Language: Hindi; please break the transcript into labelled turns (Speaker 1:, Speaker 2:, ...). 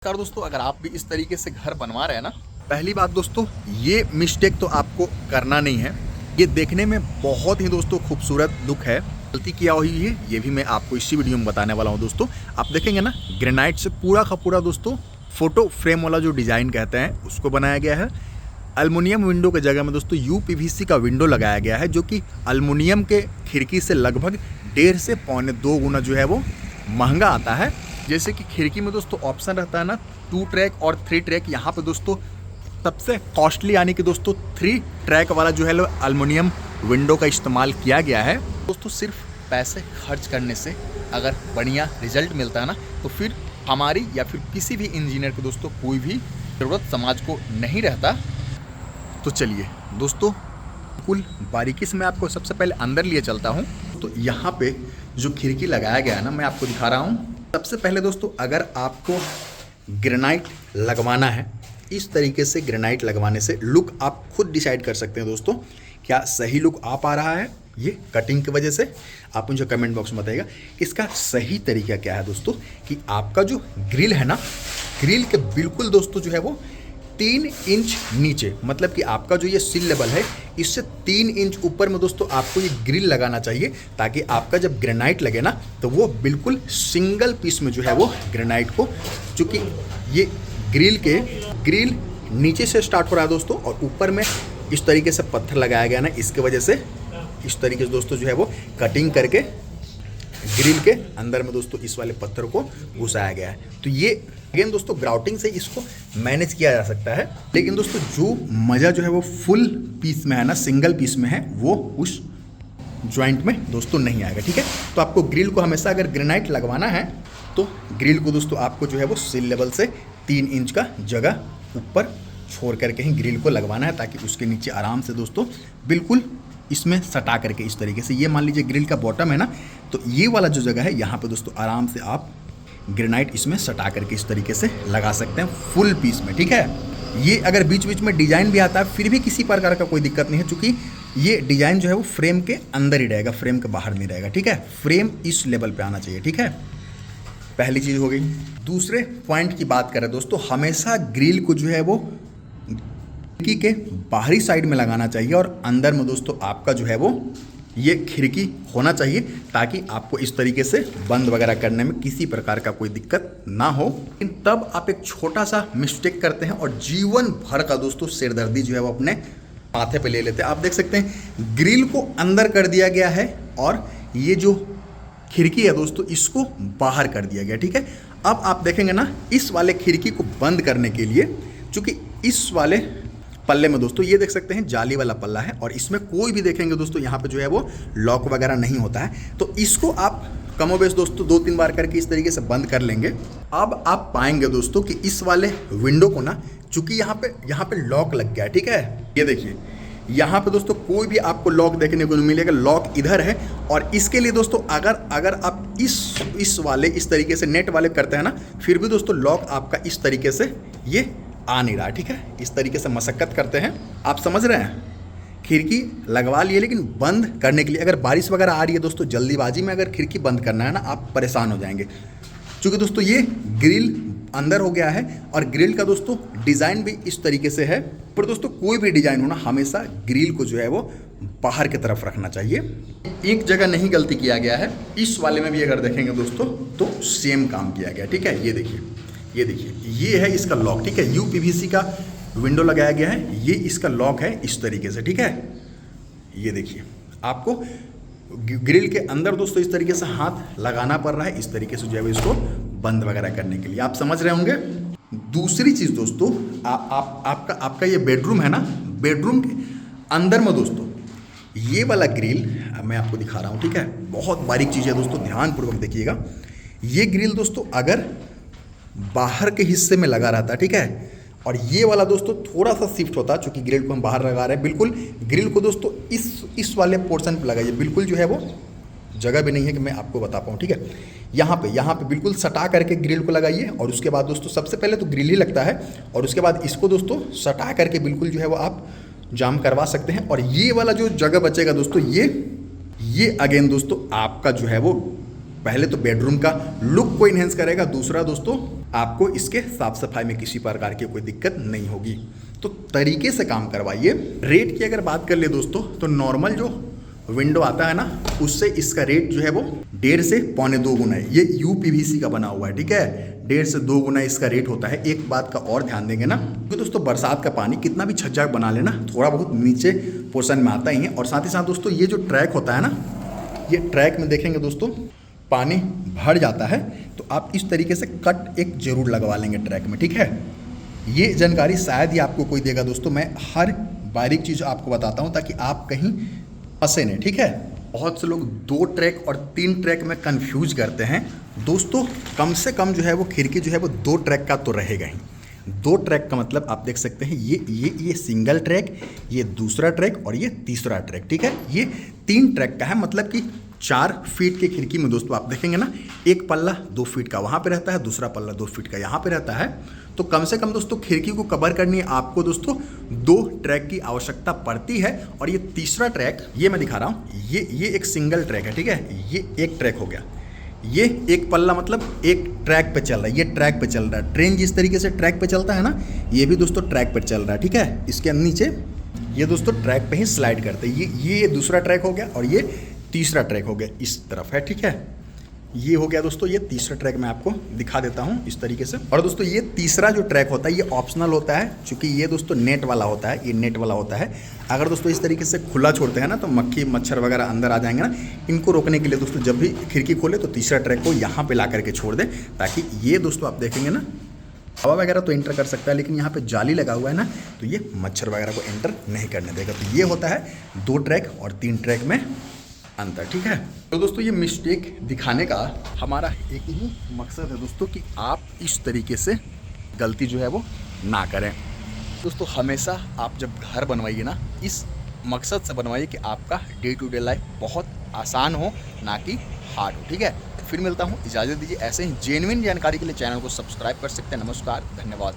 Speaker 1: नमस्कार दोस्तों, अगर आप भी इस तरीके से घर बनवा रहे हैं ना, पहली बात दोस्तों, ये मिस्टेक तो आपको करना नहीं है। ये देखने में बहुत ही दोस्तों खूबसूरत लुक है। गलती किया हुई है ये भी मैं आपको इसी वीडियो में बताने वाला हूँ दोस्तों। आप देखेंगे ना, ग्रेनाइट से पूरा का पूरा दोस्तों फोटो फ्रेम वाला जो डिज़ाइन कहते हैं उसको बनाया गया है। एल्युमिनियम विंडो के जगह में दोस्तों यूपीवीसी का विंडो लगाया गया है, जो कि एल्युमिनियम के खिड़की से लगभग 1.5 से 1.25 गुना जो है वो महंगा आता है। जैसे कि खिड़की में दोस्तों ऑप्शन रहता है ना 2 ट्रैक और 3 ट्रैक, यहाँ पे दोस्तों सबसे कॉस्टली यानी कि दोस्तों 3 ट्रैक वाला जो है एल्युमिनियम विंडो का इस्तेमाल किया गया है। दोस्तों सिर्फ पैसे खर्च करने से अगर बढ़िया रिजल्ट मिलता है ना, तो फिर हमारी या फिर किसी भी इंजीनियर को दोस्तों कोई भी ज़रूरत समाज को नहीं रहता। तो चलिए दोस्तों, बिल्कुल बारीकी से मैं आपको सबसे पहले अंदर लिए चलता हूँ। तो यहाँ पे जो खिड़की लगाया गया है ना, मैं आपको दिखा रहा हूँ। सबसे पहले दोस्तों, अगर आपको ग्रेनाइट लगवाना है, इस तरीके से ग्रेनाइट लगवाने से लुक आप खुद डिसाइड कर सकते हैं दोस्तों, क्या सही लुक आ पा रहा है। ये कटिंग की वजह से आप मुझे कमेंट बॉक्स में बताइएगा इसका सही तरीका क्या है दोस्तों। कि आपका जो ग्रिल है ना, ग्रिल के बिल्कुल दोस्तों जो है वो 3 इंच नीचे, मतलब कि आपका जो ये सिल लेवल है इससे 3 इंच ऊपर में दोस्तों आपको ये ग्रिल लगाना चाहिए, ताकि आपका जब ग्रेनाइट लगे ना तो वो बिल्कुल सिंगल पीस में जो है वो ग्रेनाइट को, चूँकि ये ग्रिल नीचे से स्टार्ट हो रहा है दोस्तों और ऊपर में इस तरीके से पत्थर लगाया गया ना, इसके वजह से इस तरीके से दोस्तों जो है वो कटिंग करके ग्रिल के अंदर में दोस्तों इस वाले पत्थर को घुसाया गया है। तो ये अगेन दोस्तों ग्राउटिंग से इसको मैनेज किया जा सकता है, लेकिन दोस्तों जो मज़ा जो है वो फुल पीस में है ना, सिंगल पीस में है, वो उस जॉइंट में दोस्तों नहीं आएगा। ठीक है, तो आपको ग्रिल को हमेशा अगर ग्रेनाइट लगवाना है तो ग्रिल को दोस्तों आपको जो है वो सिल लेवल से 3 इंच का जगह ऊपर छोड़ करके ही ग्रिल को लगवाना है, ताकि उसके नीचे आराम से दोस्तों बिल्कुल इसमें सटा करके इस तरीके से, ये मान लीजिए ग्रिल का बॉटम है ना, तो ये वाला जो जगह है यहाँ पे दोस्तों आराम से आप ग्रेनाइट इसमें सटा करके इस तरीके से लगा सकते हैं फुल पीस में। ठीक है, ये अगर बीच बीच में डिजाइन भी आता है फिर भी किसी प्रकार का कोई दिक्कत नहीं है, क्योंकि ये डिजाइन जो है वो फ्रेम के अंदर ही रहेगा, फ्रेम के बाहर नहीं रहेगा। ठीक है, फ्रेम इस लेवल पे आना चाहिए। ठीक है, पहली चीज़ हो गई। दूसरे पॉइंट की बात करें दोस्तों, हमेशा ग्रिल को जो है वो खिड़की के बाहरी साइड में लगाना चाहिए और अंदर में दोस्तों आपका जो है वो ये खिड़की होना चाहिए, ताकि आपको इस तरीके से बंद वगैरह करने में किसी प्रकार का कोई दिक्कत ना हो। लेकिन तब आप एक छोटा सा मिस्टेक करते हैं और जीवन भर का दोस्तों सिरदर्दी जो है वो अपने माथे पे ले लेते हैं। आप देख सकते हैं ग्रिल को अंदर कर दिया गया है और ये जो खिड़की है दोस्तों इसको बाहर कर दिया गया। ठीक है, अब आप देखेंगे ना, इस वाले खिड़की को बंद करने के लिए, चूँकि इस वाले पल्ले में दोस्तों ये देख सकते हैं जाली वाला पल्ला है और इसमें कोई भी देखेंगे दोस्तों यहाँ पे जो है वो लॉक वगैरह नहीं होता है, तो इसको आप कमोबेश दोस्तों 2-3 बार करके इस तरीके से बंद कर लेंगे। अब आप पाएंगे दोस्तों कि इस वाले विंडो को ना, चूंकि यहाँ पे लॉक लग गया है। ठीक है, ये देखिए यहाँ पे दोस्तों कोई भी आपको लॉक देखने को नहीं मिलेगा, लॉक इधर है। और इसके लिए दोस्तों अगर आप इस वाले इस तरीके से नेट वाले करते हैं ना, फिर भी दोस्तों लॉक आपका इस तरीके से ये आ नहीं रहा। ठीक है, इस तरीके से मशक्कत करते हैं, आप समझ रहे हैं। खिड़की लगवा लिए, लेकिन बंद करने के लिए अगर बारिश वगैरह आ रही है दोस्तों, जल्दीबाजी में अगर खिड़की बंद करना है ना, आप परेशान हो जाएंगे। क्योंकि दोस्तों ये ग्रिल अंदर हो गया है और ग्रिल का दोस्तों डिज़ाइन भी इस तरीके से है। पर दोस्तों कोई भी डिज़ाइन होना, हमेशा ग्रिल को जो है वो बाहर की तरफ रखना चाहिए। एक जगह नहीं गलती किया गया है, इस वाले में भी अगर देखेंगे दोस्तों तो सेम काम किया गया। ठीक है, ये देखिए ये है इसका लॉक। ठीक है, यूपीवीसी का विंडो लगाया गया है, ये इसका लॉक है इस तरीके से। ठीक है, ये देखिए आपको ग्रिल के अंदर दोस्तों इस तरीके से हाथ लगाना पड़ रहा है, इस तरीके से जो है इसको बंद वगैरह करने के लिए। आप समझ रहे होंगे। दूसरी चीज़ दोस्तों, आपका ये बेडरूम है ना, बेडरूम के अंदर में दोस्तों ये वाला ग्रिल मैं आपको दिखा रहा हूँ। ठीक है, बहुत बारीक चीज़ है दोस्तों, ध्यानपूर्वक देखिएगा। ये ग्रिल दोस्तों अगर बाहर के हिस्से में लगा रहता, ठीक है, और ये वाला दोस्तों थोड़ा सा शिफ्ट होता, चूँकि ग्रिल को हम बाहर लगा रहे हैं, बिल्कुल ग्रिल को दोस्तों इस वाले पोर्शन पे लगाइए, बिल्कुल जो है वो जगह भी नहीं है कि मैं आपको बता पाऊँ। ठीक है, यहाँ पे बिल्कुल सटा करके ग्रिल को लगाइए और उसके बाद दोस्तों सबसे पहले तो ग्रिल ही लगता है और उसके बाद इसको दोस्तों सटा करके बिल्कुल जो है वो आप जाम करवा सकते हैं। और ये वाला जो जगह बचेगा दोस्तों, ये अगेन दोस्तों आपका जो है वो पहले तो बेडरूम का लुक को इन्हेंस करेगा, दूसरा दोस्तों आपको इसके साफ सफाई में किसी प्रकार की कोई दिक्कत नहीं होगी। तो तरीके से काम करवाइए। रेट की अगर बात कर ले दोस्तों, तो नॉर्मल जो विंडो आता है ना, उससे इसका रेट जो है वो 1.5 से 1.25 गुना है। ये UPVC का बना हुआ है, ठीक है। 1.5 से 2 गुना इसका रेट होता है। एक बात का और ध्यान देंगे ना, क्योंकि दोस्तों बरसात का पानी कितना भी छज्जा बना लेना, थोड़ा बहुत नीचे पोर्शन में आता ही है। और साथ ही साथ दोस्तों ये जो ट्रैक होता है ना, ये ट्रैक में देखेंगे दोस्तों पानी भर जाता है, तो आप इस तरीके से कट एक जरूर लगवा लेंगे ट्रैक में, ठीक है। ये जानकारी शायद ही आपको कोई देगा दोस्तों। मैं हर बारीक चीज़ आपको बताता हूँ ताकि आप कहीं फंसे नहीं, ठीक है। बहुत से लोग 2 ट्रैक और 3 ट्रैक में कंफ्यूज करते हैं दोस्तों। कम से कम जो है वो खिड़की जो है वो 2 ट्रैक का तो रहेगा ही। 2 ट्रैक का मतलब आप देख सकते हैं, ये सिंगल ट्रैक, ये दूसरा ट्रैक और ये तीसरा ट्रैक, ठीक है। ये 3 ट्रैक का है, मतलब कि 4 फीट की खिड़की में दोस्तों आप देखेंगे ना, एक पल्ला 2 फीट का वहाँ पे रहता है, दूसरा पल्ला 2 फीट का यहाँ पे रहता है। तो कम से कम दोस्तों खिड़की को कवर करनी है आपको दोस्तों 2 ट्रैक की आवश्यकता पड़ती है। और ये तीसरा ट्रैक, ये मैं दिखा रहा हूँ, ये एक सिंगल ट्रैक है, ठीक है। ये एक ट्रैक हो गया, ये एक पल्ला मतलब एक ट्रैक पे चल रहा है, ये ट्रैक पे चल रहा है। ट्रेन जिस तरीके से ट्रैक पे चलता है ना, ये भी दोस्तों ट्रैक पे चल रहा है, ठीक है। इसके नीचे ये दोस्तों ट्रैक पे ही स्लाइड करते हैं। ये दूसरा ट्रैक हो गया और ये तीसरा ट्रैक हो गया, इस तरफ है, ठीक है। ये हो गया दोस्तों, ये तीसरा ट्रैक मैं आपको दिखा देता हूँ इस तरीके से। और दोस्तों ये तीसरा जो ट्रैक होता है ये ऑप्शनल होता है, क्योंकि ये दोस्तों नेट वाला होता है, ये नेट वाला होता है। अगर दोस्तों इस तरीके से खुला छोड़ते हैं ना, तो मक्खी मच्छर वगैरह अंदर आ जाएंगे ना। इनको रोकने के लिए दोस्तों जब भी खिड़की खोले तो तीसरा ट्रैक को यहाँ पे ला करके छोड़ दें, ताकि ये दोस्तों आप देखेंगे ना, हवा वगैरह तो एंटर कर सकता है, लेकिन यहाँ पे जाली लगा हुआ है ना, तो ये मच्छर वगैरह को एंटर नहीं करने देगा। तो ये होता है 2 ट्रैक और 3 ट्रैक में अंतर, ठीक है। तो दोस्तों ये मिस्टेक दिखाने का हमारा एक ही मकसद है दोस्तों, कि आप इस तरीके से गलती जो है वो ना करें। दोस्तों हमेशा आप जब घर बनवाइए ना, इस मकसद से बनवाइए कि आपका डे टू डे लाइफ बहुत आसान हो, ना कि हार्ड हो, ठीक है। फिर मिलता हूँ, इजाज़त दीजिए। ऐसे ही जेन्युइन जानकारी के लिए चैनल को सब्सक्राइब कर सकते हैं। नमस्कार, धन्यवाद।